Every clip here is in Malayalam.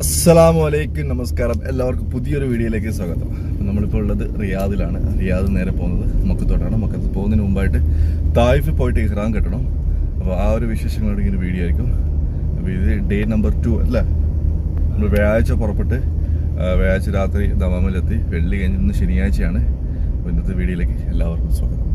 അസ്സലാമു അലൈക്കും, നമസ്കാരം. എല്ലാവർക്കും പുതിയൊരു വീഡിയോയിലേക്ക് സ്വാഗതം. നമ്മളിപ്പോൾ ഉള്ളത് റിയാദിലാണ്. റിയാദ് നേരെ പോകുന്നത് മക്കത്തോട്ടാണ്. മക്കത്ത് പോകുന്നതിന് മുമ്പായിട്ട് തായിഫിൽ പോയിട്ട് ഇഹ്റാം കെട്ടണം. അപ്പോൾ ആ ഒരു വിശേഷങ്ങളുടെ ഇങ്ങനെ വീഡിയോ ആയിരിക്കും. അപ്പോൾ ഇത് ഡേ നമ്പർ 2 അല്ല, നമ്മൾ വ്യാഴാഴ്ച പുറപ്പെട്ട് വ്യാഴാഴ്ച രാത്രി ദമാമിലെത്തി. വെള്ളി കഴിഞ്ഞിരുന്ന് ശനിയാഴ്ചയാണ്. അപ്പോൾ ഇന്നത്തെ വീഡിയോയിലേക്ക് എല്ലാവർക്കും സ്വാഗതം.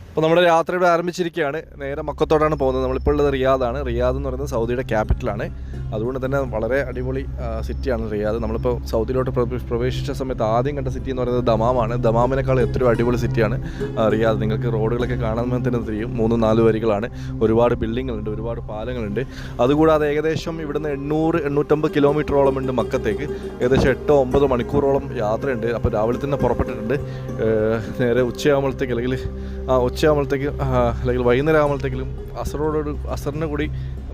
അപ്പോൾ നമ്മുടെ യാത്ര ഇവിടെ ആരംഭിച്ചിരിക്കുകയാണ്. നേരെ മക്കത്തോടാണ് പോകുന്നത്. നമ്മളിപ്പോൾ ഉള്ളത് റിയാദാണ്. റിയാദ് എന്ന് പറയുന്നത് സൗദിയുടെ ക്യാപിറ്റലാണ്. അതുകൊണ്ട് തന്നെ വളരെ അടിപൊളി സിറ്റിയാണ് റിയാദ്. നമ്മളിപ്പോൾ സൗദിയിലോട്ട് പ്രവേശിച്ച സമയത്ത് ആദ്യം കണ്ട സിറ്റി എന്ന് പറയുന്നത് ദമാമാണ്. ദമാമിനേക്കാൾ എത്രയോ അടിപൊളി സിറ്റിയാണ് റിയാദ്. നിങ്ങൾക്ക് റോഡുകളൊക്കെ കാണുമ്പോൾ തന്നെ தெரியும். 3-4 വരികളാണ്. ഒരുപാട് ബിൽഡിങ്ങുകളുണ്ട്, ഒരുപാട് പാലങ്ങളുണ്ട്. അതുകൂടാതെ ഏകദേശം ഇവിടുന്ന് 800-850 കിലോമീറ്ററോളം ഉണ്ട് മക്കത്തേക്ക്. ഏകദേശം 8-9 മണിക്കൂറോളം യാത്രയുണ്ട്. അപ്പോൾ രാവിലെ തന്നെ പുറപ്പെട്ടിട്ടുണ്ട്. നേരെ ഉച്ചയാകുമ്പോഴത്തേക്ക് അല്ലെങ്കിൽ വൈകുന്നേരം ആകുമ്പോഴത്തേക്കും അസറിന് കൂടി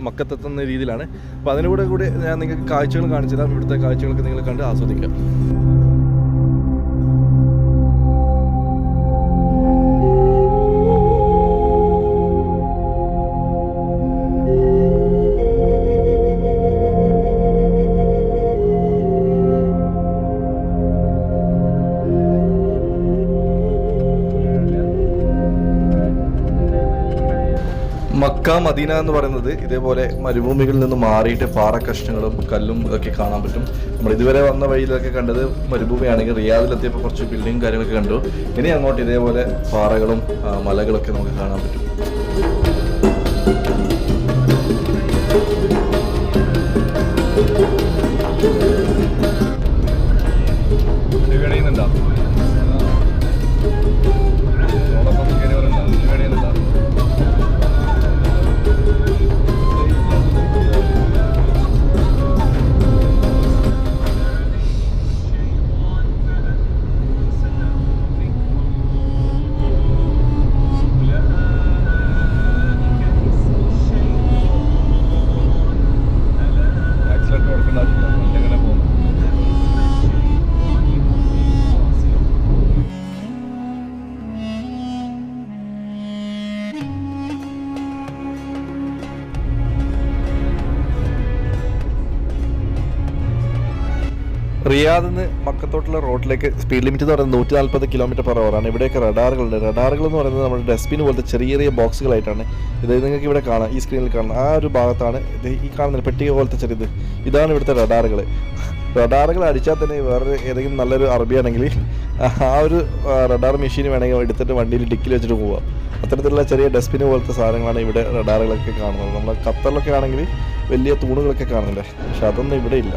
മക്കത്തെത്തുന്ന രീതിയിലാണ്. അപ്പോൾ അതിനൂടെ കൂടി ഞാൻ നിങ്ങൾക്ക് കാഴ്ചകൾ കാണിച്ചു തരാം. ഇവിടുത്തെ കാഴ്ചകളൊക്കെ നിങ്ങൾ കണ്ട് ആസ്വദിക്കാം. മക്ക മദീന എന്ന് പറയുന്നത് ഇതേപോലെ മരുഭൂമികളിൽ നിന്ന് മാറിയിട്ട് പാറക്കഷ്ണങ്ങളും കല്ലും ഇതൊക്കെ കാണാൻ പറ്റും. നമ്മൾ ഇതുവരെ വന്ന വഴിയിലൊക്കെ കണ്ടത് മരുഭൂമിയാണെങ്കിൽ റിയാദിലെത്തിയപ്പോൾ കുറച്ച് ബിൽഡിംഗ് കാര്യങ്ങളൊക്കെ കണ്ടു. ഇനി അങ്ങോട്ട് ഇതേപോലെ പാറകളും മലകളൊക്കെ നമുക്ക് കാണാൻ പറ്റും. റിയാദിൽ നിന്ന് മക്കത്തോട്ടുള്ള റോഡിലേക്ക് സ്പീഡ് ലിമിറ്റ് എന്ന് പറയുന്നത് 140 km/h ആണ്. ഇവിടെയൊക്കെ റഡാറുകളുണ്ട്. റഡാറുകൾ എന്ന് പറയുന്നത് നമ്മുടെ ഡസ്റ്റ്ബിൻ പോലത്തെ ചെറിയ ചെറിയ ബോക്സുകളായിട്ടാണ്. ഇത് നിങ്ങൾക്ക് ഇവിടെ കാണാം, ഈ സ്ക്രീനിൽ കാണാം. ആ ഒരു ഭാഗത്താണ് ഇത്, ഈ കാണുന്ന പെട്ടിക പോലത്തെ ചെറിയത്. ഇതാണ് ഇവിടുത്തെ റഡാറുകൾ. റഡാറുകൾ അടിച്ചാൽ തന്നെ വേറെ ഏതെങ്കിലും നല്ലൊരു അറബിയാണെങ്കിൽ ആ ഒരു റഡാർ മെഷീൻ വേണമെങ്കിൽ എടുത്തിട്ട് വണ്ടിയിൽ ഡിക്കിൽ വെച്ചിട്ട് പോവാം. അത്തരത്തിലുള്ള ചെറിയ ഡസ്റ്റ്ബിൻ പോലത്തെ സാധനങ്ങളാണ് ഇവിടെ റഡാറുകളൊക്കെ കാണുന്നത്. നമ്മൾ ഖത്തറിലൊക്കെ ആണെങ്കിൽ വലിയ തൂണുകളൊക്കെ കാണുന്നുണ്ട്. പക്ഷെ അതൊന്നും ഇവിടെ ഇല്ല.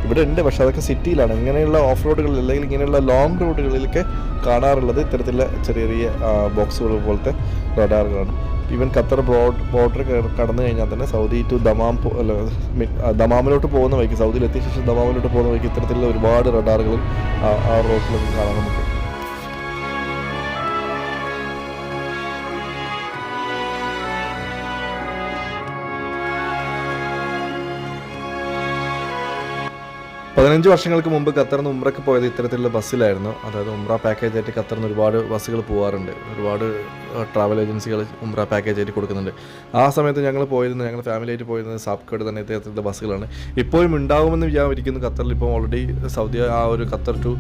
ഇവിടെ ഉണ്ട്, പക്ഷെ അതൊക്കെ സിറ്റിയിലാണ്. ഇങ്ങനെയുള്ള ഓഫ് റോഡുകളിൽ അല്ലെങ്കിൽ ഇങ്ങനെയുള്ള ലോങ് റോഡുകളിലൊക്കെ കാണാറുള്ളത് ഇത്തരത്തിലുള്ള ചെറിയ ചെറിയ ബോക്സുകൾ പോലത്തെ റഡാറുകളാണ്. ഈവൻ ഖത്തർ ബോർഡർ കടന്നു കഴിഞ്ഞാൽ തന്നെ സൗദി ടു ദമാമിലോട്ട് പോകുന്ന വഴിക്ക്, സൗദിയിലെത്തിയ ശേഷം ദമാമിലോട്ട് പോകുന്ന വഴിക്ക് ഇത്തരത്തിലുള്ള ഒരുപാട് റഡാറുകളും ആ റോഡിലൊക്കെ കാണാൻ നമുക്ക്. പതിനഞ്ച് വർഷങ്ങൾക്ക് മുമ്പ് ഖത്തറിൽ നിന്ന് ഉംറയ്ക്ക് പോയത് ഇത്തരത്തിലുള്ള ബസ്സിലായിരുന്നു. അതായത് ഉംറ പാക്കേജായിട്ട് ഖത്തറിൽ നിന്ന് ഒരുപാട് ബസ്സുകൾ പോകാറുണ്ട്. ഒരുപാട് ട്രാവൽ ഏജൻസികൾ ഉംറ പാക്കേജായിട്ട് കൊടുക്കുന്നുണ്ട്. ആ സമയത്ത് ഞങ്ങൾ ഫാമിലിയായിട്ട് പോയിരുന്നത് സാപ്കോട് തന്നെ ഇത്തരത്തിലുള്ള ബസ്സുകളാണ്. ഇപ്പോഴും ഉണ്ടാകുമെന്ന് വിചാരിക്കുന്നു. ഖത്തറിൽ ഇപ്പോൾ ഓൾറെഡി സൗദി ആ ഒരു ഖത്തർ ടു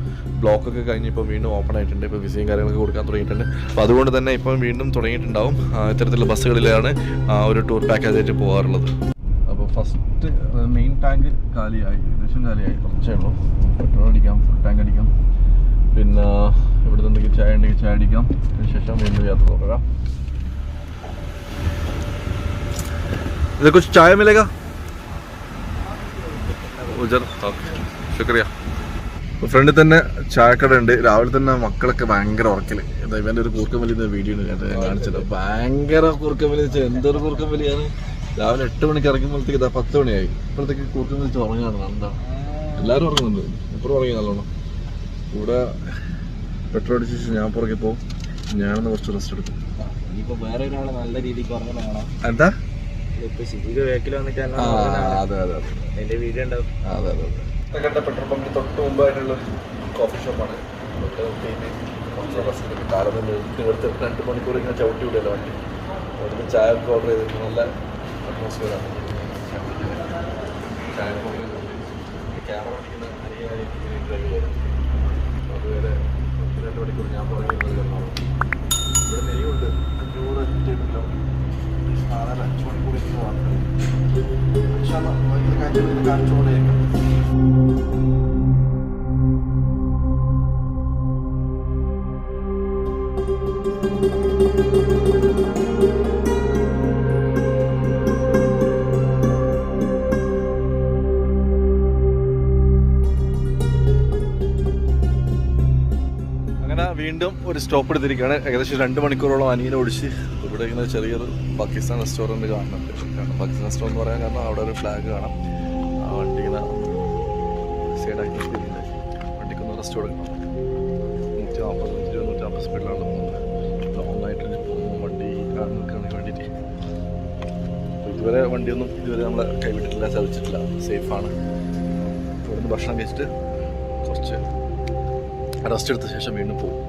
ബ്ലോക്കൊക്കെ കഴിഞ്ഞ് ഇപ്പോൾ വീണ്ടും ഓപ്പൺ ആയിട്ടുണ്ട്. ഇപ്പോൾ വിസയും കാര്യങ്ങളൊക്കെ കൊടുക്കാൻ തുടങ്ങിയിട്ടുണ്ട്. അപ്പോൾ അതുകൊണ്ട് തന്നെ ഇപ്പം വീണ്ടും തുടങ്ങിയിട്ടുണ്ടാവും. ഇത്തരത്തിലുള്ള ബസ്സുകളിലാണ് ഒരു ടൂർ പാക്കേജായിട്ട് പോകാറുള്ളത്. അപ്പോൾ ഫസ്റ്റ് മെയിൻ ടാങ്ക് കാലിയായി, ഏകദേശം കാലിയായി. കുറച്ചേ ഉള്ളൂ. പെട്രോൾ അടിക്കാം, ഫുൾ ടാങ്ക് അടിക്കാം. പിന്നെ ഇവിടുന്ന് എന്തെങ്കിലും ചായ ഉണ്ടെങ്കിൽ ചായ അടിക്കാം. അതിനുശേഷം വീണ്ടും യാത്ര തുടരാം. ഇത് കുछ ചായ മിലേഗാ? ശുക്രിയ. ഫ്രണ്ടിൽ തന്നെ ചായക്കട ഉണ്ട്. രാവിലെ തന്നെ മക്കളൊക്കെ ഭയങ്കര ഉറക്കല്. ഇവൻ്റെ ഒരു കൂർക്കം വലിയ വീഡിയോ ഉണ്ട്, ഞാൻ കാണിച്ചത്. ഭയങ്കര കൂർക്കം വലി, എന്തൊരു കൂർക്കം വലിയാണ്. രാവിലെ 8 മണിക്ക് ഇറങ്ങുമ്പോഴത്തേക്ക് 10 മണിയായി. ഇപ്പോഴത്തേക്ക് കൂർക്കം വിളിച്ച് ഉറങ്ങാണ്. എന്താ എല്ലാവരും ഉറങ്ങുന്നുണ്ട്. എപ്പോഴും ഉറങ്ങി നല്ലോണം. ഇവിടെ പെട്രോൾ അടിച്ച ശേഷം ഞാൻ പുറകെ പോകും. ഞാനൊന്ന് കുറച്ച് റെസ്റ്റ് എടുക്കും. വേറെ ഒരാൾ നല്ല രീതിക്ക് ഉറങ്ങുന്നതാണോ? എന്താ പെട്രോൾ പമ്പിന് തൊട്ട് മുമ്പായിട്ടുള്ള കോഫി ഷോപ്പാണ്. റെസ്റ്റൊക്കെ കാരണം ഇവിടുത്തെ 2 മണിക്കൂർ ഇങ്ങനെ ചവിട്ടി വിടുമല്ലോ വണ്ടി. അവിടുന്ന് ചായ ഒക്കെ ഓർഡർ ചെയ്തിട്ട് നല്ല അറ്റ്മോസ്ഫിയറാണ്. ചായ ക്യാമറ പിടിക്കുന്ന ഡ്രൈവ് ചെയ്തു. അതുവരെ 2 മണിക്കൂർ ഞാൻ പറയുന്നത് ഇവിടെ നെയ്യുണ്ട് 500 കിലോമീറ്റർ. 4-5 മണിക്കൂർ എനിക്ക് മാത്രമേ കാണിച്ചുകൊണ്ടേയിരിക്കും. അങ്ങനെ വീണ്ടും ഒരു സ്റ്റോപ്പ് എടുത്തിരിക്കുകയാണ്. ഏകദേശം 2 മണിക്കൂറോളം അനിയനെ ഓടിച്ച് ഇവിടെ ഇങ്ങനെ ചെറിയൊരു പാകിസ്ഥാൻ റെസ്റ്റോറൻറ്റ് കാണുന്നുണ്ട്. കാരണം പാകിസ്ഥാൻ റെസ്റ്റോറൻറ്റ് പറയാൻ കാരണം അവിടെ ഒരു ഫ്ലാഗ് കാണാം. ആ വണ്ടി ഇങ്ങനെ സൈഡാക്കി നിർത്തിയിട്ടുണ്ട്. വണ്ടിക്കൊന്ന് റെസ്റ്റ് കൊടുക്കണം. 140-150 സ്പീഡിലാണ് പോകുന്നത്. ലോങ്ങായിട്ട് പോകുമ്പോൾ വണ്ടി നിൽക്കുകയാണെങ്കിൽ വേണ്ടിയിട്ട്. അപ്പോൾ ഇതുവരെ വണ്ടിയൊന്നും നമ്മളെ കൈവിട്ടിട്ടില്ല, ചതിച്ചിട്ടില്ല. സേഫാണ്. ഇവിടുന്ന് ഭക്ഷണം കഴിച്ചിട്ട് കുറച്ച് റെസ്റ്റ് എടുത്ത ശേഷം വീണ്ടും പോകും.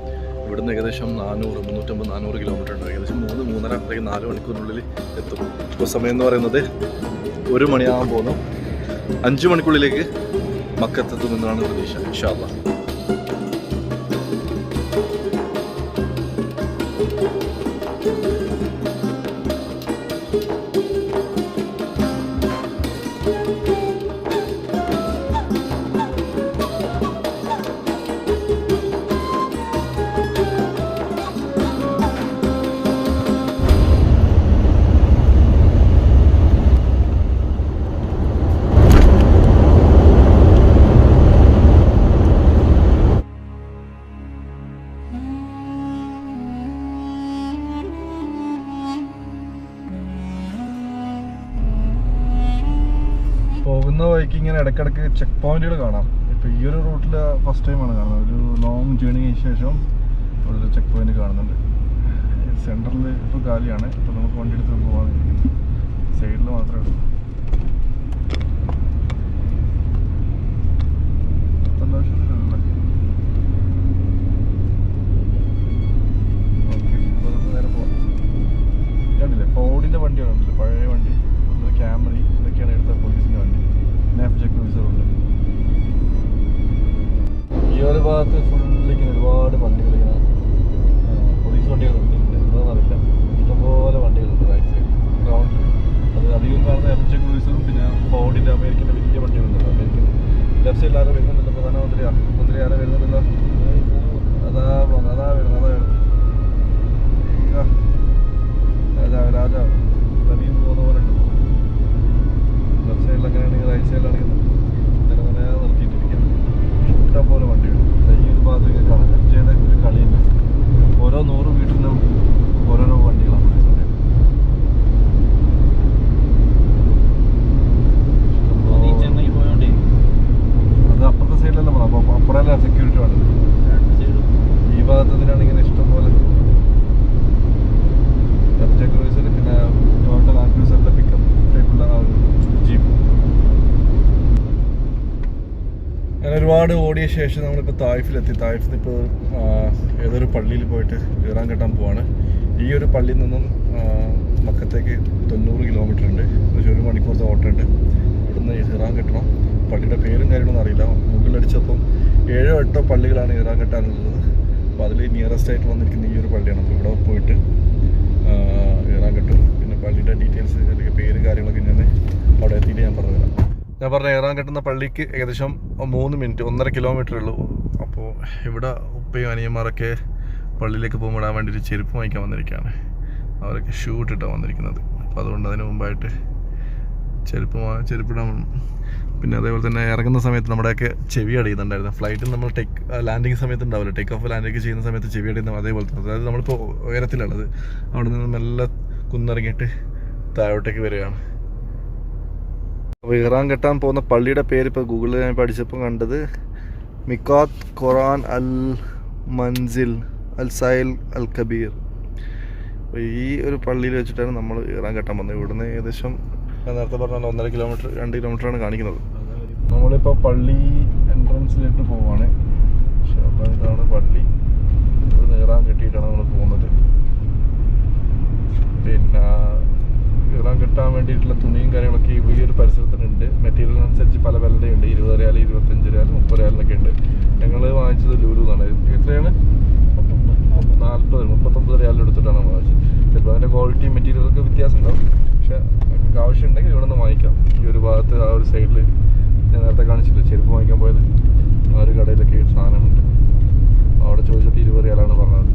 ഇവിടുന്ന് ഏകദേശം 350-400 കിലോമീറ്റർ ഉണ്ട്. ഏകദേശം 3-3.5 അല്ലെങ്കിൽ 4 മണിക്കൂറിനുള്ളിൽ എത്തും. ഇപ്പോൾ സമയം എന്ന് പറയുന്നത് 1 മണിയാകാൻ പോകുന്നു. 5 മണിക്കുള്ളിലേക്ക് മക്കത്തെത്തുമെന്നാണ് പ്രതീക്ഷ. ഇൻഷാ അല്ലാഹ്. പോകുന്ന വഴിക്ക് ഇങ്ങനെ ഇടയ്ക്കിടയ്ക്ക് ചെക്ക് പോയിന്റുകൾ കാണാം. ഇപ്പോൾ ഈ ഒരു റൂട്ടിൽ ഫസ്റ്റ് ടൈമാണ് കാണുന്നത്. ഒരു ലോങ് ജേണിക്ക് ശേഷം ഇവിടെ ഒരു ചെക്ക് പോയിന്റ് കാണുന്നുണ്ട്. സെൻറ്ററിൽ ഇപ്പോൾ കാലിയാണ്. ഇപ്പോൾ നമുക്ക് വണ്ടി എടുത്ത് പോകാൻ സൈഡിൽ മാത്രമേ ഉള്ളൂ. സന്തോഷത്തിലല്ലേ? ഓക്കെ, അപ്പോൾ നമുക്ക് നേരെ പോകാം. കണ്ടില്ലേ ഫോർഡിൻ്റെ വണ്ടിയാണ്, കണ്ടില്ലേ പഴയ വണ്ടി. ക്യാമറി ഇതൊക്കെയാണ് എടുത്ത പോലീസിൻ്റെ വണ്ടി. നാഫ്ജ ക്രൂസറുണ്ട്. ഈ ഒരു ഭാഗത്ത് ഫുള്ളിങ്ങനെ ഒരുപാട് വണ്ടികളിങ്ങനെ പോലീസ് വണ്ടികൾ നിർത്തിയിട്ടുണ്ട്. എന്താണെന്നറിയില്ല, ഇഷ്ടംപോലെ വണ്ടികളുണ്ട് റൈറ്റ് സൈഡ് ഗ്രൗണ്ടിൽ. അത് അധികം കാണുന്ന നാഫ്ജ ക്രൂസറും പിന്നെ ഫോർഡിൻ്റെ അമേരിക്കൻ്റെ വലിയ വണ്ടികളുണ്ടല്ലോ. അമേരിക്കൻ ലെഫ്റ്റ് സൈഡിൽ ആരും വരുന്നുണ്ടല്ലോ. പ്രധാനമന്ത്രി ആരും വരുന്നുണ്ടല്ലോ. അതാ വരുന്നത് രാജാവ് പ്രവീൺ പോകുന്ന പോലെ ഉണ്ട്. ലെഫ്റ്റ് സൈഡിൽ അങ്ങനെയാണെങ്കിൽ റൈറ്റ് സൈഡിലാണെങ്കിൽ നിലനില നിർത്തിയിട്ടിരിക്കുകയാണ്. ഇഷ്ടംപോലെ വണ്ടിയുണ്ട്. ഈ ഒരു ഭാഗത്തേക്ക് കാണാം. എഫ്ജയുടെ ഒരു കളിയുണ്ട്. ഓരോ 100 മീറ്ററിനും ഓരോരോ വണ്ടികളാണ് പോലീസ് വണ്ടികൾ. അത് അപ്പുറത്തെ സൈഡിലല്ല പോകണം. അപ്പോൾ അപ്പുറമല്ല സെക്യൂരിറ്റി വേണ്ടത്. ഈ ഭാഗത്തതിനാണ് ഇങ്ങനെ ഇഷ്ടംപോലെ എഫ്ജെ ക്രൂസർ പിന്നെ ടൊയോട്ട ലാൻഡ് ക്രൂസറിൻ്റെ പിക്കപ്പ് ടൈപ്പുള്ള ആ ഒരു ജീപ്പ്. അങ്ങനെ ഒരുപാട് ഓടിയ ശേഷം നമ്മളിപ്പോൾ തായിഫിലെത്തി. തായിഫിൽ ഇപ്പോൾ ഏതൊരു പള്ളിയിൽ പോയിട്ട് ഇറാൻ കെട്ടാൻ പോവാണ്. ഈ ഒരു പള്ളിയിൽ നിന്നും മക്കത്തേക്ക് 90 കിലോമീറ്റർ ഉണ്ട്. 1 മണിക്കൂറത്തെ ഓട്ടം ഉണ്ട്. ഇവിടുന്ന് ഇറാൻ കെട്ടണം. പള്ളിയുടെ പേരും കാര്യങ്ങളൊന്നും അറിയില്ല. ഗൂഗിളിലടിച്ചപ്പം 7-8 പള്ളികളാണ് ഇറാൻ കെട്ടാനുള്ളത്. അപ്പോൾ അതിൽ നിയറസ്റ്റ് ആയിട്ട് വന്നിരിക്കുന്ന ഈ ഒരു പള്ളിയാണ്. അപ്പോൾ ഇവിടെ പോയിട്ട് ഇറാൻ കെട്ടും. പിന്നെ പള്ളിയുടെ ഡീറ്റെയിൽസ് അല്ലെങ്കിൽ പേര് കാര്യങ്ങളൊക്കെ ഞാൻ അവിടെ എത്തിയിട്ട് ഞാൻ പറഞ്ഞുതരാം. ഞാൻ പറഞ്ഞ ഇറാൻ കെട്ടുന്ന പള്ളിക്ക് ഏകദേശം 3 മിനിറ്റ് 1.5 കിലോമീറ്റർ ഉള്ളൂ. അപ്പോൾ ഇവിടെ ഉപ്പയും അനിയന്മാരൊക്കെ പള്ളിയിലേക്ക് പോകുമ്പോൾ ഇടാൻ വേണ്ടിയിട്ട് ചെരുപ്പ് വാങ്ങിക്കാൻ വന്നിരിക്കുകയാണ്. അവരൊക്കെ ഷൂ ഇട്ടിട്ടാണ് വന്നിരിക്കുന്നത്. അപ്പോൾ അതുകൊണ്ട് അതിന് മുമ്പായിട്ട് ചെരുപ്പിടാൻ. പിന്നെ അതേപോലെ തന്നെ ഇറങ്ങുന്ന സമയത്ത് നമ്മുടെയൊക്കെ ചെവി അടിയുന്നുണ്ടായിരുന്നു. ഫ്ലൈറ്റിൽ നമ്മൾ ലാൻഡിങ് സമയത്ത് ഉണ്ടാവില്ല, ടേക്ക് ഓഫ് ലാൻഡിങ് ചെയ്യുന്ന സമയത്ത് ചെവി അടിയുന്ന അതേപോലെ തന്നെ. അതായത് നമ്മളിപ്പോൾ ഉയരത്തിലുള്ളത് അവിടെ നിന്ന് മെല്ലെ കുന്നിറങ്ങിയിട്ട് താഴോട്ടേക്ക് വരികയാണ്. അപ്പോൾ ഇറാൻ കെട്ടാൻ പോകുന്ന പള്ളിയുടെ പേര് ഇപ്പോൾ ഗൂഗിളിൽ ഞാൻ പഠിച്ചപ്പോൾ കണ്ടത് മിക്കാത്ത് ഖുറാൻ അൽ മൻസിൽ അൽ സൈൽ അൽ കബീർ. അപ്പോൾ ഈ ഒരു പള്ളിയിൽ വെച്ചിട്ടാണ് നമ്മൾ ഇറാൻ കെട്ടാൻ പോകുന്നത്. ഇവിടുന്ന് ഏകദേശം ഞാൻ നേരത്തെ പറഞ്ഞാൽ 1.5 കിലോമീറ്റർ 2 കിലോമീറ്ററാണ് കാണിക്കുന്നത്. നമ്മളിപ്പോൾ പള്ളി എൻട്രൻസിലേക്ക് പോവുകയാണ്. അപ്പോൾ ഇതാണ് പള്ളി. ഇവിടുന്ന് ഇറാൻ കെട്ടിയിട്ടാണ് നമ്മൾ പോകുന്നത്. പിന്നെ ഇറാൻ കെട്ടാൻ വേണ്ടിയിട്ടുള്ള തുണിയും കാര്യങ്ങളൊക്കെ ഈ ഒരു പരിസരത്തിനുണ്ട്. മെറ്റീരിയലിനനുസരിച്ച് പല വിലയുണ്ട്. 20 റിയാൽ, 25 റിയാൽ, 30 റിയാലിനൊക്കെ ഉണ്ട്. ഞങ്ങൾ വാങ്ങിച്ചത് ലുലു എന്നാണ്. എത്രയാണ്? 39 റിയാലിൽ എടുത്തിട്ടാണ് നമ്മൾ വാങ്ങിച്ചത്. ചിലപ്പോൾ അതിൻ്റെ ക്വാളിറ്റി മെറ്റീരിയലൊക്കെ വ്യത്യാസം ഉണ്ടാവും. പക്ഷേ നിങ്ങൾക്ക് ആവശ്യമുണ്ടെങ്കിൽ ഇവിടെ നിന്ന് വാങ്ങിക്കാം. ഈ ഒരു ഭാഗത്ത് ആ ഒരു സൈഡിൽ ഞാൻ നേരത്തെ കാണിച്ചില്ല, ചെരുപ്പ് വാങ്ങിക്കാൻ പോയത് ആ ഒരു കടയിലൊക്കെ സാധനമുണ്ട്. അവിടെ ചോദിച്ചിട്ട് 20 റിയാലാണ് പറഞ്ഞത്.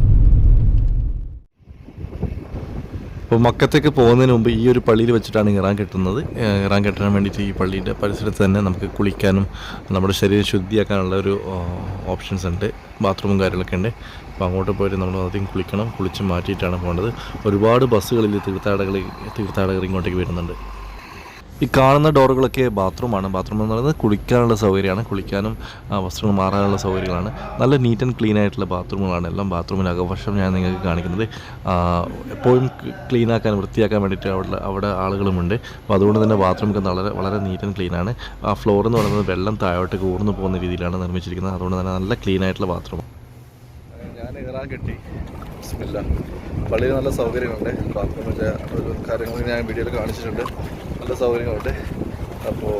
അപ്പോൾ മക്കത്തേക്ക് പോകുന്നതിന് മുമ്പ് ഈ ഒരു പള്ളിയിൽ വെച്ചിട്ടാണ് ഇറാൻ കെട്ടുന്നത്. ഇറാൻ കെട്ടാൻ വേണ്ടിയിട്ട് ഈ പള്ളിയുടെ പരിസരത്ത് തന്നെ നമുക്ക് കുളിക്കാനും നമ്മുടെ ശരീരം ശുദ്ധിയാക്കാനുള്ള ഒരു ഓപ്ഷൻസ് ഉണ്ട്. ബാത്റൂമും കാര്യങ്ങളൊക്കെ ഉണ്ട്. അപ്പോൾ അങ്ങോട്ട് പോയിട്ട് നമ്മൾ ആദ്യം കുളിക്കണം. കുളിച്ച് മാറ്റിയിട്ടാണ് പോകേണ്ടത്. ഒരുപാട് ബസ്സുകളിൽ തീർത്ഥാടകർ ഇങ്ങോട്ടേക്ക് വരുന്നുണ്ട്. ഈ കാണുന്ന ഡോറുകളൊക്കെ ബാത്റൂമാണ്. ബാത്റൂം എന്ന് പറയുന്നത് കുളിക്കാനുള്ള സൗകര്യമാണ്. കുളിക്കാനും വസ്ത്രങ്ങൾ മാറാനുള്ള സൗകര്യങ്ങളാണ്. നല്ല നീറ്റ് ആൻഡ് ക്ലീൻ ആയിട്ടുള്ള ബാത്റൂമുകളാണ് എല്ലാം. ബാത്റൂമിൻ്റെ അകവശം ഞാൻ നിങ്ങൾക്ക് കാണിക്കുന്നത്. എപ്പോഴും ക്ലീനാക്കാൻ, വൃത്തിയാക്കാൻ വേണ്ടിയിട്ട് അവിടെ ആളുകളുമുണ്ട്. അപ്പോൾ അതുകൊണ്ട് തന്നെ ബാത്റൂമൊക്കെ വളരെ നീറ്റ് ആൻഡ് ക്ലീനാണ്. ആ ഫ്ലോർ എന്ന് പറയുന്നത് വെള്ളം താഴോട്ടേക്ക് ഊർന്നു പോകുന്ന രീതിയിലാണ് നിർമ്മിച്ചിരിക്കുന്നത്. അതുകൊണ്ട് തന്നെ നല്ല ക്ലീൻ ആയിട്ടുള്ള ബാത്റൂം. ഞാൻ ഇറാൻ കെട്ടി പള്ളിയിൽ നല്ല സൗകര്യങ്ങളുണ്ട്. ബാത്റൂമിൻ്റെ ഒരു കാര്യങ്ങൾ ഞാൻ വീഡിയോയിൽ കാണിച്ചിട്ടുണ്ട്. നല്ല സൗകര്യങ്ങളുണ്ട്. അപ്പോൾ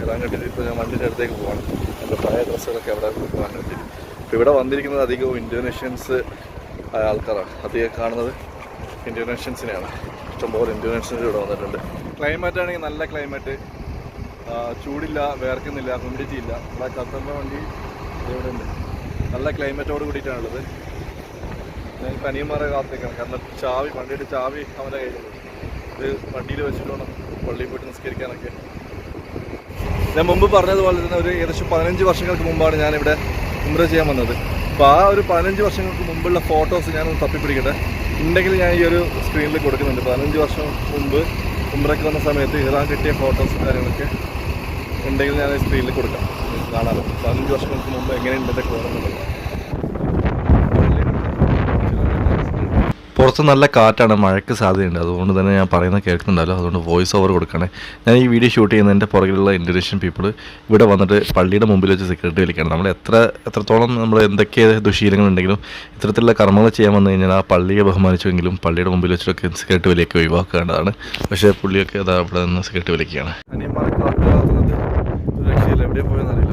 ഇറാൻ കെട്ടിയിട്ട് ഇപ്പോൾ ഞാൻ വണ്ടിൻ്റെ അടുത്തേക്ക് പോകണം. എൻ്റെ പഴയ ഡ്രസ്സുകളൊക്കെ അവിടെ പോകാൻ വേണ്ടി. ഇപ്പോൾ ഇവിടെ വന്നിരിക്കുന്നത് അധികവും ഇന്തോനേഷ്യൻസ് ആയ ആൾക്കാരാണ്. അധികം കാണുന്നത് ഇന്തോനേഷ്യൻസിനെയാണ്. ഇഷ്ടംപോലെ ഇന്തോനേഷ്യൻസ് ഇവിടെ വന്നിട്ടുണ്ട്. ക്ലൈമറ്റ് ആണെങ്കിൽ നല്ല ക്ലൈമറ്റ്, ചൂടില്ല, വേർക്കുന്നില്ല, ഹ്യൂമിഡിറ്റി ഇല്ല. ഇവിടെ ഖത്തറിൻ്റെ വണ്ടി ഇവിടെ ഉണ്ട്. നല്ല ക്ലൈമറ്റോട് കൂടിയിട്ടാണുള്ളത്. ഞാൻ പനിയന്മാരെ കാത്തേക്കാണ്. കാരണം വണ്ടിയുടെ ചാവി അവൻ്റെ കയ്യിലുണ്ട്. ഇത് വണ്ടിയിൽ വെച്ചിട്ട് വേണം പള്ളിയിൽ പോയിട്ട് നിസ്കരിക്കാനൊക്കെ. ഞാൻ മുമ്പ് പറഞ്ഞതുപോലെ തന്നെ ഒരു ഏകദേശം 15 വർഷങ്ങൾക്ക് മുമ്പാണ് ഞാനിവിടെ ഉംറ ചെയ്യാൻ വന്നത്. അപ്പോൾ ആ ഒരു 15 വർഷങ്ങൾക്ക് മുമ്പുള്ള ഫോട്ടോസ് ഞാനൊന്ന് തപ്പിപ്പിടിക്കട്ടെ. ഉണ്ടെങ്കിൽ ഞാൻ ഈ ഒരു സ്ക്രീനിൽ കൊടുക്കുന്നുണ്ട്. 15 വർഷം മുമ്പ് ഉംറയ്ക്ക് വന്ന സമയത്ത് ഇറാൻ കിട്ടിയ ഫോട്ടോസും കാര്യങ്ങളൊക്കെ ഉണ്ടെങ്കിൽ ഞാൻ ഈ സ്ക്രീനിൽ കൊടുക്കാം. കാണാമല്ലോ 15 വർഷങ്ങൾക്ക് മുമ്പ് എങ്ങനെയുണ്ട് എൻ്റെ കോണമെന്നുള്ളത്. പുറത്ത് നല്ല കാറ്റാണ്, മഴയ്ക്ക് സാധ്യതയുണ്ട്. അതുകൊണ്ട് തന്നെ ഞാൻ പറയുന്നത് കേൾക്കുന്നുണ്ടല്ലോ. അതുകൊണ്ട് വോയിസ് ഓവർ കൊടുക്കണേ. ഞാൻ ഈ വീഡിയോ ഷൂട്ട് ചെയ്യുന്നതിൻ്റെ പുറകിലുള്ള ഇന്തോനേഷ്യൻ പീപ്പിൾ ഇവിടെ വന്നിട്ട് പള്ളിയുടെ മുമ്പിൽ വെച്ച് സിഗരറ്റ് വലിക്കുകയാണ്. നമ്മൾ എത്രത്തോളം നമ്മൾ എന്തൊക്കെ ദുശീലങ്ങളുണ്ടെങ്കിലും ഇത്തരത്തിലുള്ള കർമ്മങ്ങൾ ചെയ്യാൻ വന്നു കഴിഞ്ഞാൽ ആ പള്ളിയെ ബഹുമാനിച്ചുവെങ്കിലും പള്ളിയുടെ മുമ്പിൽ വെച്ചിട്ടൊക്കെ സിഗരറ്റ് വലിയൊക്കെ ഒഴിവാക്കേണ്ടതാണ്. പക്ഷേ പുള്ളിയൊക്കെ അതാ ഇവിടെ നിന്ന് സിഗരറ്റ് വലിക്കുകയാണ്. എവിടെ പോയെന്നറിയില്ല.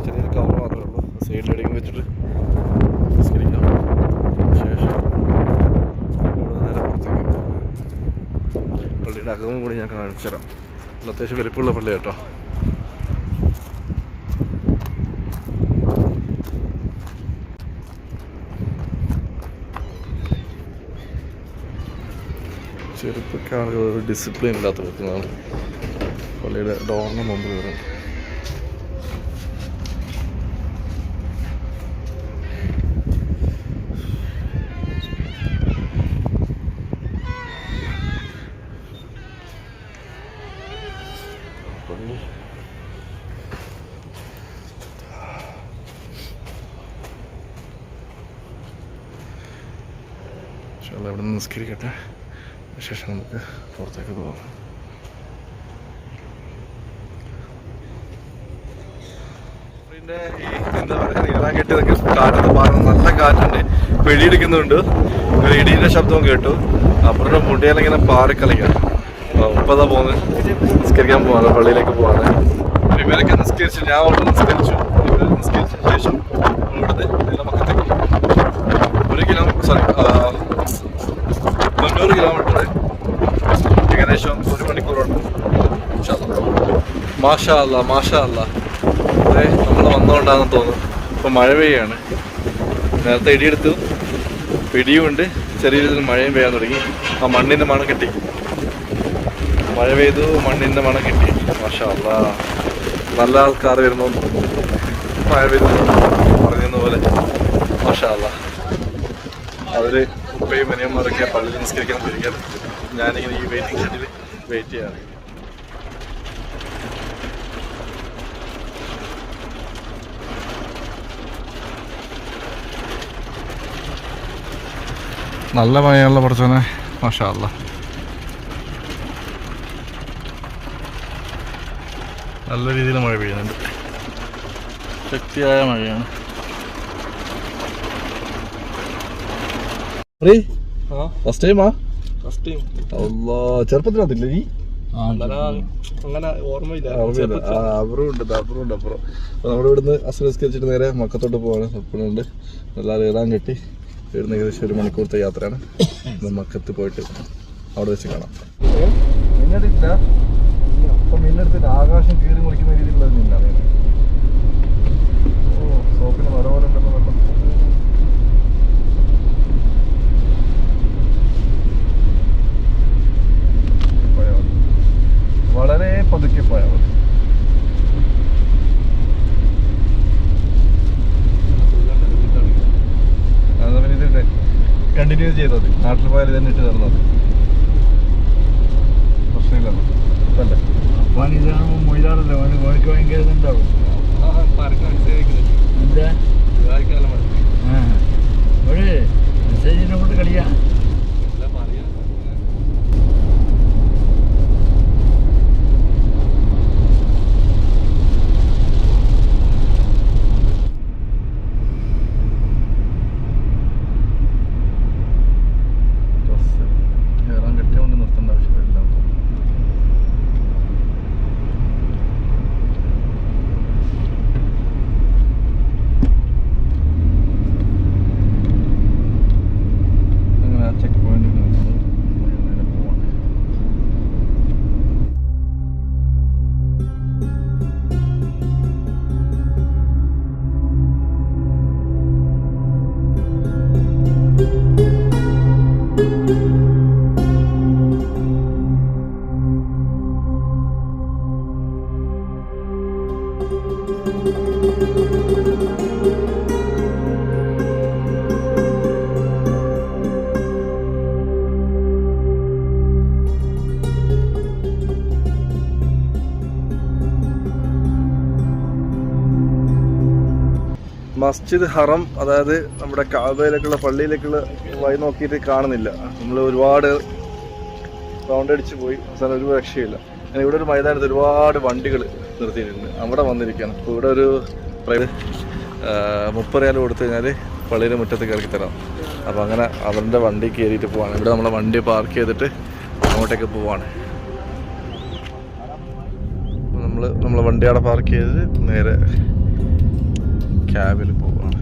ചെറിയൊരു കവർ മാത്രമേ ഉള്ളൂ. സൈഡിലെവിടെയെങ്കിലും വെച്ചിട്ട് നിസ്കരിക്കാം. ശേഷം നേരെ പുറത്തേക്ക് പള്ളിയുടെ അകവും കൂടി ഞാൻ കാണിച്ചു തരാം. അത്യാവശ്യം വലിപ്പമുള്ള പള്ളി കേട്ടോ. ചെറുപ്പൊക്കെ ആളുകൾ ഒരു ഡിസിപ്ലിൻ ഇല്ലാത്ത വെക്കുന്നതാണ്. പള്ളിയുടെ ഡോറിന് മുമ്പ് വരും. ഇവിടെ നിന്ന് നിസ്കരിക്കട്ടെ. ശേഷം നമുക്ക് പുറത്തേക്ക് പോകാം. പിന്നെ ഈ എന്താ പറയുക, ഇറാൻ കെട്ടിയതൊക്കെ കാറ്റത്ത് പാടുന്ന നല്ല കാറ്റുണ്ട്. വെടിയെടുക്കുന്നുണ്ട്. ഒരു ഇടീൻ്റെ ശബ്ദവും കേട്ടു. അപ്പുറത്തെ മുടിയിലിങ്ങനെ പാറിക്കളിക്കാം. ഉപ്പതാ പോകുന്നത് നിസ്കരിക്കാൻ പോവാണ്, പള്ളിയിലേക്ക് പോവാണ്. ഇവരൊക്കെ നിസ്കരിച്ചു, ഞാൻ അവിടെ നിസ്കരിച്ചു. ഇവർ നിസ്കരിച്ചതിന് ശേഷം ഇവിടുത്തെ മക്കത്തേക്ക് 90 കിലോമീറ്റർ ഏകദേശം 1 മണിക്കൂറുണ്ട്. മാഷാ അല്ലാ അതെ, നമ്മൾ വന്നുകൊണ്ടാണെന്ന് തോന്നുന്നു. ഇപ്പോൾ മഴ പെയ്യാണ്. നേരത്തെ ഇടിയെടുത്തു, പിടിയുമുണ്ട്, ചെറിയ രീതിയിൽ മഴയും പെയ്യാൻ തുടങ്ങി. ആ മണ്ണിൻ്റെ മണം കിട്ടി. മഴ പെയ്തു, മണ്ണിൻ്റെ മണം കിട്ടി. മാഷാ അല്ലാ, നല്ല ആൾക്കാർ വരുമ്പോൾ മഴ പെയ്തു പറഞ്ഞ പോലെ. മാഷാ അല്ലാ, അവർ ഉപ്പയും മനിയന്മാരൊക്കെ പള്ളിയിൽ നിസ്കരിക്കാൻ പോയിരിക്കുകയാണ്. ഞാനിങ്ങനെ ഈ വെയിറ്റിംഗ് ഷെഡിൽ വെയിറ്റ് ചെയ്യാണ്. നല്ല മഴയുള്ള കുറച്ചനെ. മാഷാ അല്ലാ, നല്ല രീതിയിൽ മഴ പെയ്യുന്നുണ്ട്. ശക്തിയായ മഴയാണ്. ഫസ്റ്റ് ടൈമാ? ചെറുപ്പത്തിനകത്തില്ല നീ? അപ്പുറമുണ്ട്. അപ്പൊ നമ്മുടെ ഇവിടുന്ന് അസുരസ്കരിച്ചിട്ട് നേരെ മക്കത്തോട്ട് പോവാണ്. സ്വപ്നമുണ്ട് എല്ലാവരും ഏതാൻ കെട്ടി ഇവിടുന്ന് ഏകദേശം 1 മണിക്കൂറത്തെ യാത്രയാണ്. മക്കത്ത് പോയിട്ട് അവിടെ വെച്ച് കാണാം. മിന്നെടുത്തില്ല, അപ്പൊ മിന്നെടുത്തിട്ട് ആകാശം കീറി മുറിക്കുന്ന രീതിയിലുള്ള മീനാണ്. ഓ, സോപ്പിന് മര പോലെ ഉണ്ടെന്ന് വെള്ളം. വളരെ പതുക്കെ പോയാൽ മതി. ഇതിട്ട് കണ്ടിന്യൂ ചെയ്തത് നാട്ടിൽ പോയാൽ തന്നെ ഇട്ട് തരുന്നത് പ്രശ്നമില്ലല്ലോ അല്ലേ? പണിതാകുമ്പോൾ മൊയിലാറല്ലേ ഓനക്ക് ഭയങ്കര ഇതുണ്ടാവും. ഒരു മെസ്സേജിനെ കൊണ്ട് കളിയാ. മസ്ജിദ് ഹറം, അതായത് നമ്മുടെ കാബയിലേക്കുള്ള പള്ളിയിലേക്കുള്ള വഴി നോക്കിയിട്ട് കാണുന്നില്ല. നമ്മൾ ഒരുപാട് റൗണ്ട് അടിച്ച് പോയി, അവസാനം ഒരു രക്ഷയില്ല. ഞാൻ ഇവിടെ ഒരു മൈതാനത്ത് ഒരുപാട് വണ്ടികൾ നിർത്തിയിട്ടുണ്ട്. അവിടെ വന്നിരിക്കുകയാണ്. അപ്പോൾ ഇവിടെ ഒരു 30 റിയാൽ കൊടുത്തു കഴിഞ്ഞാൽ പള്ളിയുടെ മുറ്റത്ത് ഇറക്കി തരാം. അപ്പോൾ അങ്ങനെ അവരുടെ വണ്ടി കയറിയിട്ട് പോവാണ്. ഇവിടെ നമ്മളെ വണ്ടി പാർക്ക് ചെയ്തിട്ട് അങ്ങോട്ടേക്ക് പോവാണ്. നമ്മളെ വണ്ടി അവിടെ പാർക്ക് ചെയ്ത് നേരെ ക്യാബിൽ പോവാണ്.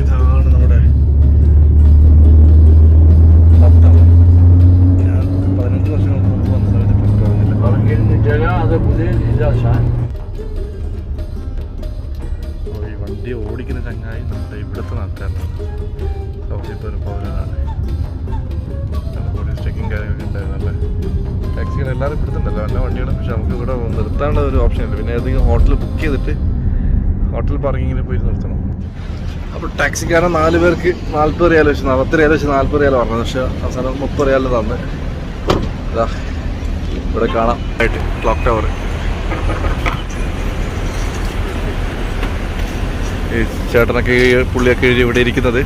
ഇതാണ് നമ്മുടെ ഞാൻ 15 വർഷം മുമ്പ് വന്ന സമയത്ത് ഈ വണ്ടി ഓടിക്കുന്ന ചങ്ങായി നമ്മുടെ ഇവിടുത്തെ നാട്ടുകാരനാണ്. സൗദിയിലത്തെ ഒരു പൗരനാണ്. പോലീസ് ചെക്കിങ് കാര്യങ്ങളൊക്കെ ഉണ്ടായിരുന്നല്ലേ. ടാക്സികൾ എല്ലാവരും ഇവിടുത്തുണ്ടല്ലോ, നല്ല വണ്ടിയാണ്. പക്ഷെ നമുക്ക് ഇവിടെ നിർത്താനുള്ള ഒരു ഓപ്ഷൻ ഇല്ല. പിന്നെ ഏതെങ്കിലും ഹോട്ടൽ ബുക്ക് ചെയ്തിട്ട് ഹോട്ടൽ പാർക്കിങ്ങിൽ പോയി നിർത്തണം. അപ്പോൾ ടാക്സിക്കാരൻ 4 പേർക്ക് 40 റിയാൽ വെച്ച് 60 റിയാൽ വെച്ച് 40 റിയാൽ പറഞ്ഞത്. പക്ഷേ അവസാനം 30 റിയാൽ തന്ന്. ഇതാ ഇവിടെ കാണാം ആയിട്ട് ക്ലോക്ക് ടവർ. ഈ ചേട്ടനൊക്കെ പുള്ളിയൊക്കെ ഇവിടെ ഇരിക്കുന്നത്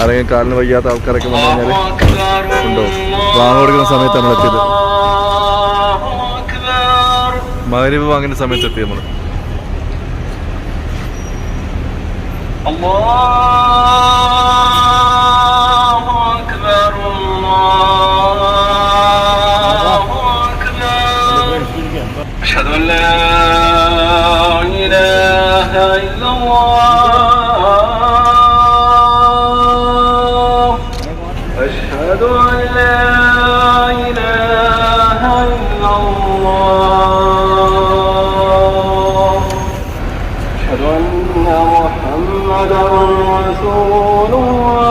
ആരെങ്കിലും കാലിന് വയ്യാത്ത ആൾക്കാരൊക്കെ വന്നു കഴിഞ്ഞാൽ ഉണ്ടോ വാങ്ങ കൊടുക്കുന്ന സമയത്ത് നമ്മൾ എത്തിയത്. മഗ്‌രിബ് വാങ്ങുന്ന സമയത്ത് എത്തി നമ്മൾ. أشهد أن لا إله إلا الله أشهد أن محمدا رسول الله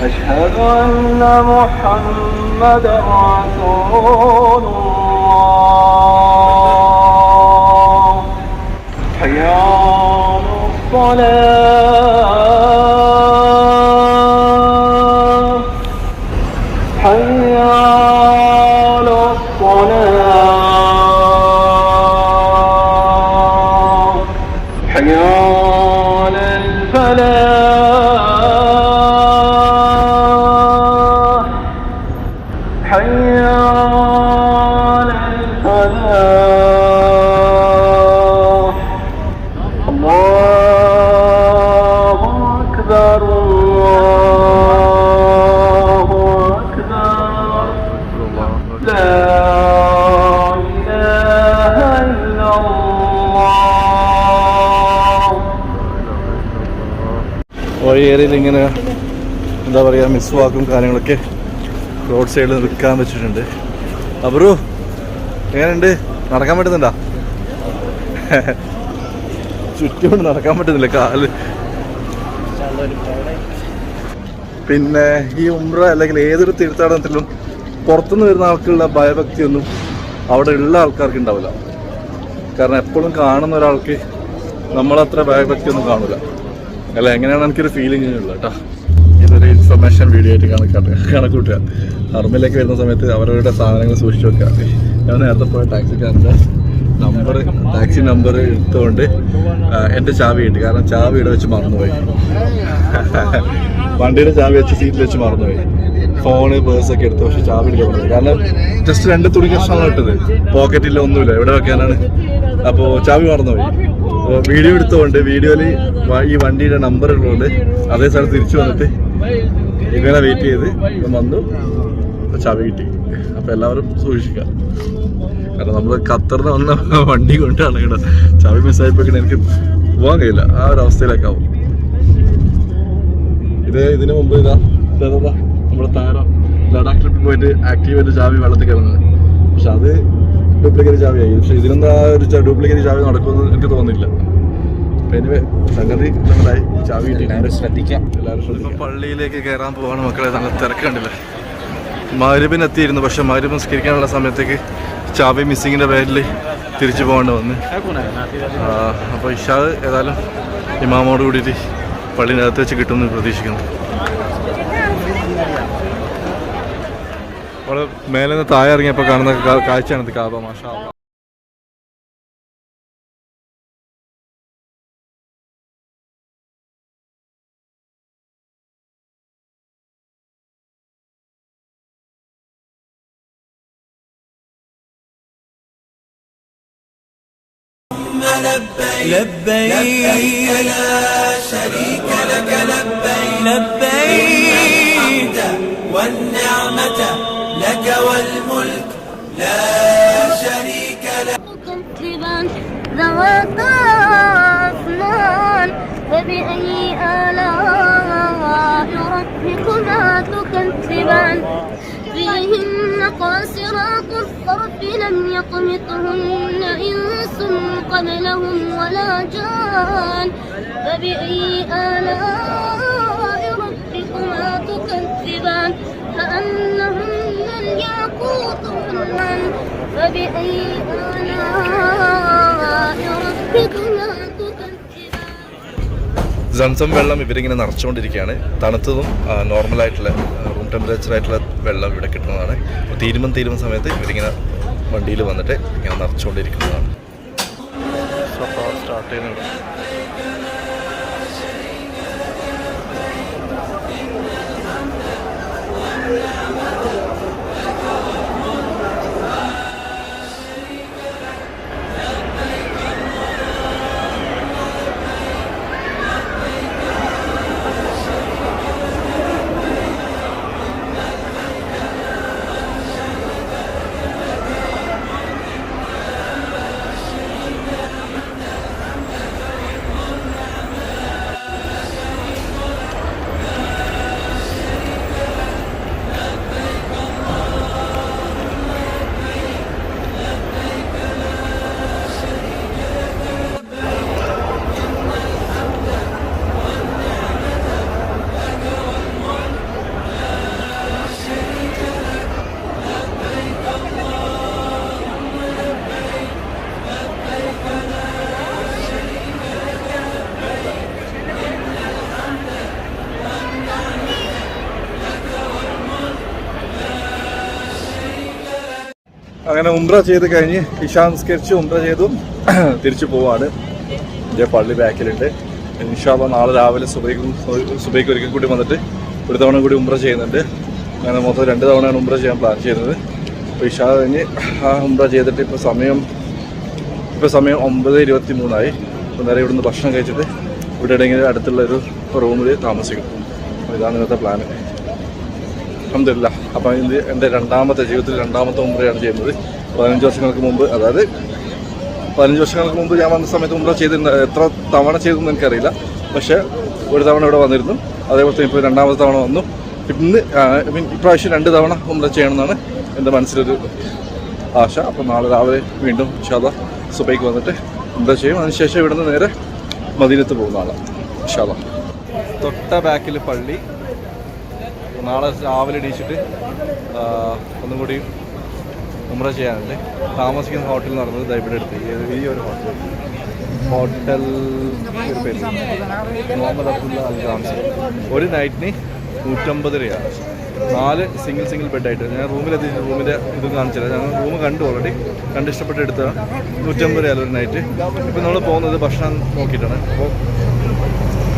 أشهد أن محمدا رسول الله حي على الصلاة حي على الصلاة حي على الفلاح حي على الفلاح ഏരിയയിൽ ഇങ്ങനെ എന്താ പറയുക മിസ് വാക്കും കാര്യങ്ങളൊക്കെ റോഡ് സൈഡിൽ വിൽക്കാൻ വെച്ചിട്ടുണ്ട്. അബ്രു എങ്ങനെയുണ്ട്, നടക്കാൻ പറ്റുന്നുണ്ടോ? ചുറ്റുകൊണ്ട് നടക്കാൻ പറ്റുന്നില്ല, കാല്. പിന്നെ ഈ ഉംറ അല്ലെങ്കിൽ ഏതൊരു തീർത്ഥാടനത്തിലും പുറത്തുനിന്ന് വരുന്ന ആൾക്കുള്ള ഭയഭക്തിയൊന്നും അവിടെ ഉള്ള ആൾക്കാർക്ക് ഉണ്ടാവില്ല. കാരണം എപ്പോഴും കാണുന്ന ഒരാൾക്ക് നമ്മളത്ര ഭയഭക്തിയൊന്നും കാണില്ല അല്ല. എങ്ങനെയാണ് എനിക്കൊരു ഫീലിംഗ് ഉള്ളത് കേട്ടോ. ഇതൊരു ഇൻഫർമേഷൻ വീഡിയോ ആയിട്ട് കണക്കൂട്ടുക. അർമയിലേക്ക് വരുന്ന സമയത്ത് അവരവരുടെ സാധനങ്ങൾ സൂക്ഷിച്ചു വെക്കുക. ഞാൻ നേരത്തെ പോയ ടാക്സിക്കാരൻ്റെ ടാക്സി നമ്പർ എടുത്തുകൊണ്ട് എൻ്റെ ചാവി കിട്ടി. കാരണം ചാവി ഇവിടെ വെച്ച് മറന്നുപോയി. വണ്ടിയുടെ ചാവി വെച്ച് സീറ്റിൽ വെച്ച് മറന്നുപോയി. ഫോണ് പേഴ്സൊക്കെ എടുത്തു, പക്ഷെ ചാവി എടുക്കാൻ പറ്റുന്നത് കാരണം ജസ്റ്റ് 2 തുണി കഷ്ണമാണ് ഇട്ടത്, പോക്കറ്റില്ല, ഒന്നുമില്ല, എവിടെ വെക്കാനാണ്. അപ്പോൾ ചാവി മറന്നുപോയി. വീഡിയോ എടുത്തുകൊണ്ട് വീഡിയോയിൽ ഈ വണ്ടിയുടെ നമ്പർ ഉള്ളതുകൊണ്ട് അതേ സ്ഥലത്ത് തിരിച്ചു വന്നിട്ട് ഇങ്ങനെ വെയിറ്റ് ചെയ്ത് വന്നു, ചാവി കിട്ടി. അപ്പോൾ എല്ലാവരും സൂക്ഷിക്കുക. കാരണം നമ്മൾ ഖത്തറിന് വന്ന വണ്ടി കൊണ്ടാണ് ഇവിടെ ചാവി മിസ്സായപ്പോഴേക്കും എനിക്ക് പോകാൻ കഴിയില്ല. ആ ഒരു അവസ്ഥയിലേക്കാവും. ഇതിനു മുമ്പ് ഇതാ നമ്മുടെ താരം ലഡാക്ക് ട്രിപ്പിൽ പോയിട്ട് ആക്റ്റീവായിട്ട് ചാവി വെള്ളത്തിൽ കിടന്നത്. പക്ഷെ അത് ഡ്യൂപ്ലിക്കേറ്റ് ചാവിയായി. പക്ഷെ ഇതിനെന്താ ഒരു ഡ്യൂപ്ലിക്കേറ്റ് ചാവി നടക്കുമെന്ന് എനിക്ക് തോന്നുന്നില്ല. എനിവേ സംഗതി നമ്മളായി, ചാവി കിട്ടി. എല്ലാവരും ശ്രദ്ധിക്കാം. പള്ളിയിലേക്ക് കയറാൻ പോവാണ് മക്കളെ. നല്ല തിരക്കുണ്ടല്ലേ. മഗ്‌രിബിന് എത്തിയിരുന്നു, പക്ഷെ മഗ്‌രിബ് നിസ്കരിക്കാനുള്ള സമയത്തേക്ക് ചാവി മിസ്സിങ്ങിൻ്റെ പേരിൽ തിരിച്ചു പോകേണ്ടി വന്ന്. അപ്പോൾ ഇഷാ ഏതായാലും ഇമാമോട് കൂടിയിട്ട് പള്ളിനകത്ത് വെച്ച് കിട്ടുമെന്ന് പ്രതീക്ഷിക്കുന്നു. നമ്മൾ മേലെ നിന്ന് താഴെ ഇറങ്ങിയപ്പോൾ കാണുന്ന കാഴ്ചയാണ് കാബ. മാഷാ അല്ലാഹ്. لبيك لا شريك لك لبيك لبيك والنعمة لك والملك لا شريك لك. ذواتا أفنان فبأي آلاء ربكما تكذبان فيهن قاصرات الطرف لم يطمثهن إنس قبلهم ولا جان فبأي آلاء ربكما تكذبان كأنهن الياقوت والمرجان فبأي آلاء ربكما تكذبان. സംസം വെള്ളം ഇവരിങ്ങനെ നിറച്ചുകൊണ്ടിരിക്കുകയാണ്. തണുത്തതും നോർമലായിട്ടുള്ള റൂം ടെമ്പറേച്ചറായിട്ടുള്ള വെള്ളം ഇവിടെ കിട്ടുന്നതാണ്. അപ്പോൾ തീരുമ്പം സമയത്ത് ഇവരിങ്ങനെ വണ്ടിയിൽ വന്നിട്ട് ഇങ്ങനെ നിറച്ചുകൊണ്ടിരിക്കുന്നതാണ്. സ്റ്റാർട്ട് ചെയ്യുന്നുണ്ട്. അങ്ങനെ ഉംറ ചെയ്ത് കഴിഞ്ഞ് ഇശാ നിസ്കരിച്ച് ഉംറ ചെയ്തു തിരിച്ചു പോവാണ്. എൻ്റെ പള്ളി ബാക്കിലുണ്ട്. ഇൻഷാ അല്ലാഹ് നാളെ രാവിലെ സുബൈക്ക് ഒരിക്കൽ കൂടി വന്നിട്ട് ഒരു തവണ കൂടി ഉംറ ചെയ്യുന്നുണ്ട്. അങ്ങനെ മൊത്തം 2 തവണയാണ് ഉംറ ചെയ്യാൻ പ്ലാൻ ചെയ്യുന്നത്. അപ്പോൾ ഇശാ കഴിഞ്ഞ് ആ ഉംറ ചെയ്തിട്ട് ഇപ്പോൾ സമയം 9:23 അപ്പോൾ നേരെ ഇവിടുന്ന് ഭക്ഷണം കഴിച്ചിട്ട് ഇവിടെ എവിടെയെങ്കിലും അടുത്തുള്ളൊരു റൂമിൽ താമസിക്കും. അപ്പോൾ ഇതാണ് ഇന്നത്തെ പ്ലാന്. അൽഹംദുലില്ലാഹ്. അപ്പോൾ ഇത് എൻ്റെ ജീവിതത്തിൽ രണ്ടാമത്തെ ഉംറയാണ് ചെയ്യുന്നത്. 15 വർഷങ്ങൾക്ക് മുമ്പ്, അതായത് 15 വർഷങ്ങൾക്ക് മുമ്പ് ഞാൻ വന്ന സമയത്ത് ഉംറ ചെയ്തിരുന്ന എത്ര തവണ ചെയ്തെന്ന് എനിക്കറിയില്ല. പക്ഷേ ഒരു തവണ ഇവിടെ വന്നിരുന്നു. അതേപോലെ തന്നെ ഇപ്പോൾ രണ്ടാമത്തെ തവണ വന്നു. ഇന്ന് ഇപ്രാവശ്യം 2 തവണ ഉംറ ചെയ്യണമെന്നാണ് എൻ്റെ മനസ്സിലൊരു ആശ. അപ്പോൾ നാളെ രാവിലെ വീണ്ടും ഇൻഷാ അല്ലാഹ് സുബൈക്ക് വന്നിട്ട് ഉംറ ചെയ്യും. അതിനുശേഷം ഇവിടുന്ന് നേരെ മദീനത്ത് പോകുന്നതാണ് ഇൻഷാ അല്ലാഹ്. തൊട്ട ബാക്കിൽ പള്ളി. നാളെ രാവിലെ എണീച്ചിട്ട് ഒന്നും കൂടി ഉംറ ചെയ്യാനുണ്ട്. താമസിക്കുന്ന ഹോട്ടൽ എന്ന് പറയുന്നത് ഇവിടെ അടുത്ത് ഈ ഒരു ഹോട്ടൽ പേര് മുഹമ്മദ് അബ്ദുള്ള അൽ ഖാംസി. ഒരു നൈറ്റിന് 150 രൂപയാണ്. 4 സിംഗിൾ ബെഡായിട്ട്. ഞാൻ റൂമിലെത്തിയിട്ട് റൂമിൻ്റെ ഇത് കാണിച്ചില്ല. ഞങ്ങൾ റൂം കണ്ടു, ഓൾറെഡി കണ്ട് ഇഷ്ടപ്പെട്ട് എടുത്തതാണ്. 150 രൂപ ഒരു നൈറ്റ്. ഇപ്പോൾ നമ്മൾ പോകുന്നത് ഭക്ഷണം നോക്കിയിട്ടാണ്. അപ്പോൾ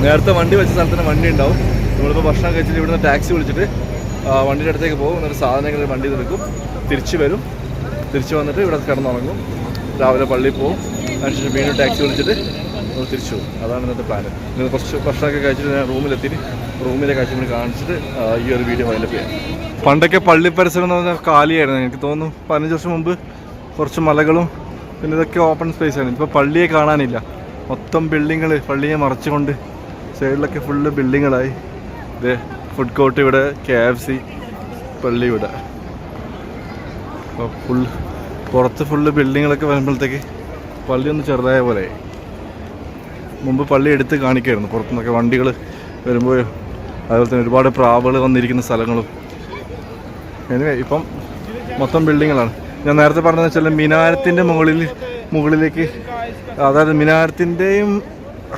നേരത്തെ വണ്ടി വെച്ച സ്ഥലത്ത് തന്നെ വണ്ടി ഉണ്ടാവും. നമ്മളിപ്പോൾ ഭക്ഷണം കഴിച്ചിട്ട് ഇവിടുന്ന് ടാക്സി വിളിച്ചിട്ട് വണ്ടിയുടെ അടുത്തേക്ക് പോകും. എന്നിട്ട് സാധനങ്ങൾ വണ്ടി എടുക്കും, തിരിച്ച് വരും. തിരിച്ച് വന്നിട്ട് ഇവിടെ കിടന്നുറങ്ങും. രാവിലെ പള്ളിയിൽ പോകും. അതിനുശേഷം വീണ്ടും ടാക്സി വിളിച്ചിട്ട് നമ്മൾ തിരിച്ചു പോകും. അതാണ് ഇന്നത്തെ പ്ലാൻ. ഇന്ന് കുറച്ച് ഭക്ഷണമൊക്കെ കഴിച്ചിട്ട് ഞാൻ റൂമിലെത്തിയിട്ട് റൂമിലെ കാഴ്ച കൂടി കാണിച്ചിട്ട് ഈ ഒരു വീഡിയോ വൈൻഡപ്പ് ചെയ്യാം. പണ്ടൊക്കെ പള്ളി പരിസരം എന്ന് പറഞ്ഞാൽ കാലിയായിരുന്നു. എനിക്ക് തോന്നുന്നു 15 വർഷം മുമ്പ് കുറച്ച് മലകളും പിന്നെ ഇതൊക്കെ ഓപ്പൺ സ്പേസ് ആണ്. ഇപ്പോൾ പള്ളിയെ കാണാനില്ല. മൊത്തം ബിൽഡിങ്ങൾ പള്ളിയെ മറച്ചുകൊണ്ട് സൈഡിലൊക്കെ ഫുള്ള് ബിൽഡിങ്ങളായി. ഇത് ഫുഡ് കോർട്ട് ഇവിടെ, KFC, പള്ളി ഇവിടെ. അപ്പോൾ പുറത്ത് ഫുള്ള് ബിൽഡിങ്ങളൊക്കെ വരുമ്പോഴത്തേക്ക് പള്ളി ഒന്ന് ചെറുതായ പോലെ. മുമ്പ് പള്ളി എടുത്ത് കാണിക്കുമായിരുന്നു പുറത്തുനിന്നൊക്കെ വണ്ടികൾ വരുമ്പോൾ. അതുപോലെ തന്നെ ഒരുപാട് പ്രാവുകൾ വന്നിരിക്കുന്ന സ്ഥലങ്ങളും. എനിവേ ഇപ്പം മൊത്തം ബിൽഡിങ്ങളാണ്. ഞാൻ നേരത്തെ പറഞ്ഞതെന്ന് വെച്ചാൽ മിനാരത്തിൻ്റെ മുകളിലേക്ക്, അതായത് മിനാരത്തിൻ്റെയും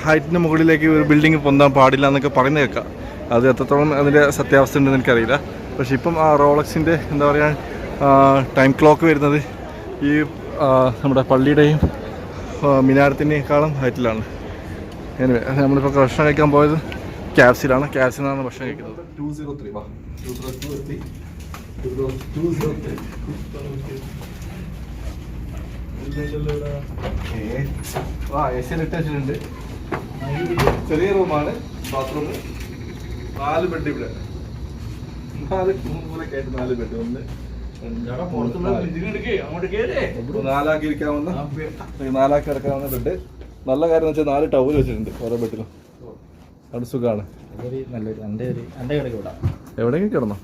ഹൈറ്റിൻ്റെ മുകളിലേക്ക് ഒരു ബിൽഡിങ് പൊന്താൻ പാടില്ല എന്നൊക്കെ പറയുന്നത് കേൾക്കാം. അത് എത്രത്തോളം അതിൻ്റെ സത്യാവസ്ഥ ഉണ്ടെന്ന് എനിക്കറിയില്ല. പക്ഷേ ഇപ്പം ആ റോളക്സിൻ്റെ എന്താ പറയുക ടൈം ക്ലോക്ക് വരുന്നത് ഈ നമ്മുടെ പള്ളിയുടെയും മിനാരത്തിനേക്കാളും ഹൈറ്റിലാണ്. എനിവേ നമ്മളിപ്പോൾ ഭക്ഷണം കഴിക്കാൻ പോയത് KFCയിലാണ്. KFCയിലാണ് ഭക്ഷണം കഴിക്കുന്നത്. 203 202 വെച്ചിട്ടുണ്ട്. ചെറിയ റൂമാണ്, ബാത്റൂം, 4 ബെഡ് ഇവിടെ. 4 മൂലൊക്കെ ആയിട്ട് 4 ബെഡ്. 4 ഇരിക്കാവുന്ന 4 കിടക്കാവുന്ന ബെഡ്. നല്ല കാര്യം എന്ന് വെച്ചാൽ 4 ടവൽ വെച്ചിട്ടുണ്ട് ഓരോ ബെഡിലും. അത് സുഖമാണ്. എവിടെയെങ്കിലും കിടന്നോ?